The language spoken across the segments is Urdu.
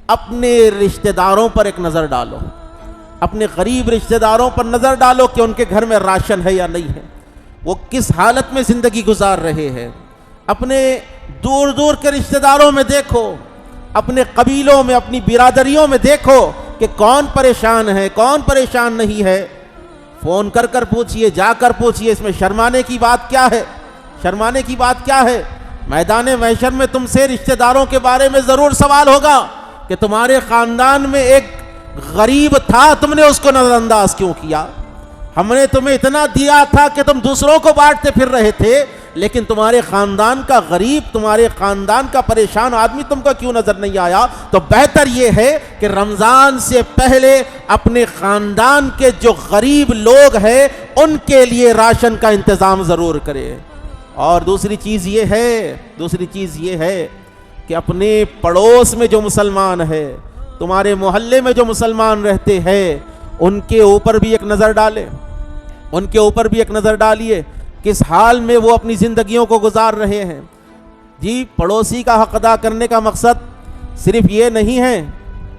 اپنے رشتہ داروں پر ایک نظر ڈالو، اپنے غریب رشتہ داروں پر نظر ڈالو کہ ان کے گھر میں راشن ہے یا نہیں ہے، وہ کس حالت میں زندگی گزار رہے ہیں۔ اپنے دور دور کے رشتہ داروں میں دیکھو، اپنے قبیلوں میں، اپنی برادریوں میں دیکھو کہ کون پریشان ہے، کون پریشان نہیں ہے۔ فون کر کر پوچھئے، جا کر پوچھئے، اس میں شرمانے کی بات کیا ہے؟ شرمانے کی بات کیا ہے؟ میدان محشر میں تم سے رشتہ داروں کے بارے میں ضرور سوال ہوگا کہ تمہارے خاندان میں ایک غریب تھا، تم نے اس کو نظر انداز کیوں کیا؟ ہم نے تمہیں اتنا دیا تھا کہ تم دوسروں کو بانٹتے پھر رہے تھے، لیکن تمہارے خاندان کا غریب، تمہارے خاندان کا پریشان آدمی تم کو کیوں نظر نہیں آیا؟ تو بہتر یہ ہے کہ رمضان سے پہلے اپنے خاندان کے جو غریب لوگ ہیں ان کے لیے راشن کا انتظام ضرور کرے۔ اور دوسری چیز یہ ہے کہ اپنے پڑوس میں جو مسلمان ہے، تمہارے محلے میں جو مسلمان رہتے ہیں، ان کے اوپر بھی ایک نظر ڈالے، ان کے اوپر بھی ایک نظر ڈالیے کس حال میں وہ اپنی زندگیوں کو گزار رہے ہیں۔ جی، پڑوسی کا حق ادا کرنے کا مقصد صرف یہ نہیں ہے،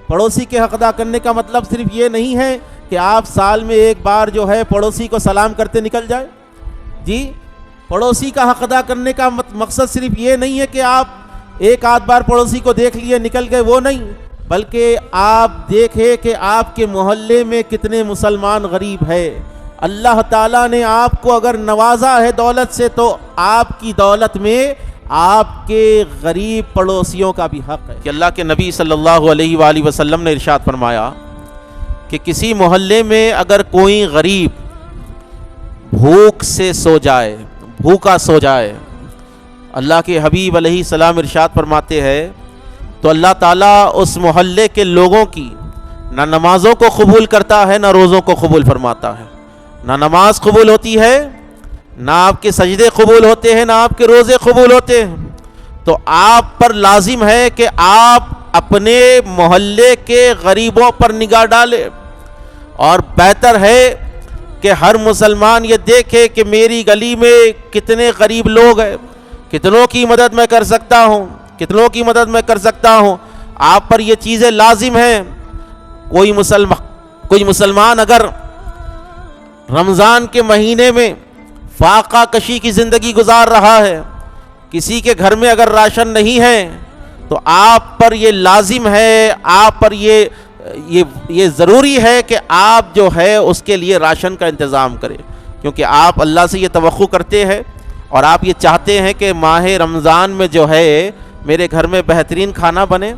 پڑوسی کے حق ادا کرنے کا مطلب صرف یہ نہیں ہے کہ آپ سال میں ایک بار جو ہے پڑوسی کو سلام کرتے نکل جائے۔ جی، پڑوسی کا حق ادا کرنے کا مقصد صرف یہ نہیں ہے کہ آپ ایک آدھ بار پڑوسی کو دیکھ لیے نکل گئے، وہ نہیں، بلکہ آپ دیکھیں کہ آپ کے محلے میں کتنے مسلمان غریب ہیں۔ اللہ تعالیٰ نے آپ کو اگر نوازا ہے دولت سے، تو آپ کی دولت میں آپ کے غریب پڑوسیوں کا بھی حق ہے۔ کہ اللہ کے نبی صلی اللہ علیہ وآلہ وسلم نے ارشاد فرمایا کہ کسی محلے میں اگر کوئی غریب بھوک سے سو جائے، بھوکا سو جائے، اللہ کے حبیب علیہ السلام ارشاد فرماتے ہیں تو اللہ تعالیٰ اس محلے کے لوگوں کی نہ نمازوں کو قبول کرتا ہے، نہ روزوں کو قبول فرماتا ہے۔ نہ نماز قبول ہوتی ہے، نہ آپ کے سجدے قبول ہوتے ہیں، نہ آپ کے روزے قبول ہوتے ہیں۔ تو آپ پر لازم ہے کہ آپ اپنے محلے کے غریبوں پر نگاہ ڈالیں، اور بہتر ہے کہ ہر مسلمان یہ دیکھے کہ میری گلی میں کتنے غریب لوگ ہیں، کتنوں کی مدد میں کر سکتا ہوں، کتنوں کی مدد میں کر سکتا ہوں۔ آپ پر یہ چیزیں لازم ہیں۔ کوئی مسلمان اگر رمضان کے مہینے میں فاقہ کشی کی زندگی گزار رہا ہے، کسی کے گھر میں اگر راشن نہیں ہے، تو آپ پر یہ لازم ہے، آپ پر یہ ضروری ہے کہ آپ جو ہے اس کے لیے راشن کا انتظام کریں، کیونکہ آپ اللہ سے یہ توقع کرتے ہیں اور آپ یہ چاہتے ہیں کہ ماہ رمضان میں جو ہے میرے گھر میں بہترین کھانا بنے۔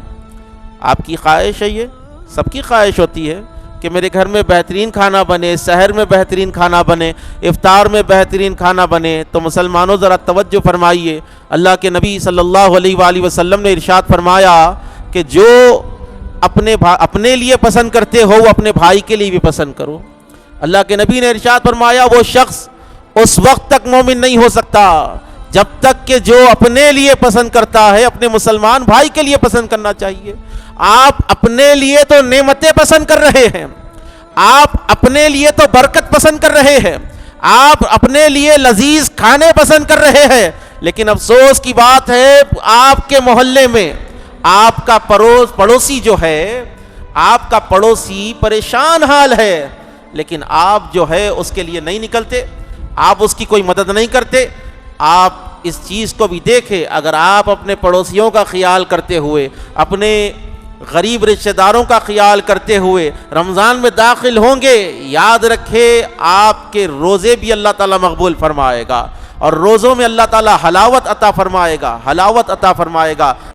آپ کی خواہش ہے، یہ سب کی خواہش ہوتی ہے کہ میرے گھر میں بہترین کھانا بنے، سحر میں بہترین کھانا بنے، افطار میں بہترین کھانا بنے۔ تو مسلمانوں ذرا توجہ فرمائیے، اللہ کے نبی صلی اللہ علیہ وآلہ وسلم نے ارشاد فرمایا کہ جو اپنے لیے پسند کرتے ہو وہ اپنے بھائی کے لیے بھی پسند کرو۔ اللہ کے نبی نے ارشاد فرمایا وہ شخص اس وقت تک مومن نہیں ہو سکتا جب تک کہ جو اپنے لیے پسند کرتا ہے اپنے مسلمان بھائی کے لیے پسند کرنا چاہیے۔ آپ اپنے لیے تو نعمتیں پسند کر رہے ہیں، آپ اپنے لیے تو برکت پسند کر رہے ہیں، آپ اپنے لیے لذیذ کھانے پسند کر رہے ہیں، لیکن افسوس کی بات ہے آپ کے محلے میں آپ کا پڑوسی جو ہے، آپ کا پڑوسی پریشان حال ہے، لیکن آپ جو ہے اس کے لیے نہیں نکلتے، آپ اس کی کوئی مدد نہیں کرتے۔ آپ اس چیز کو بھی دیکھیں، اگر آپ اپنے پڑوسیوں کا خیال کرتے ہوئے، اپنے غریب رشتہ داروں کا خیال کرتے ہوئے رمضان میں داخل ہوں گے، یاد رکھے آپ کے روزے بھی اللہ تعالیٰ مقبول فرمائے گا، اور روزوں میں اللہ تعالیٰ حلاوت عطا فرمائے گا، حلاوت عطا فرمائے گا۔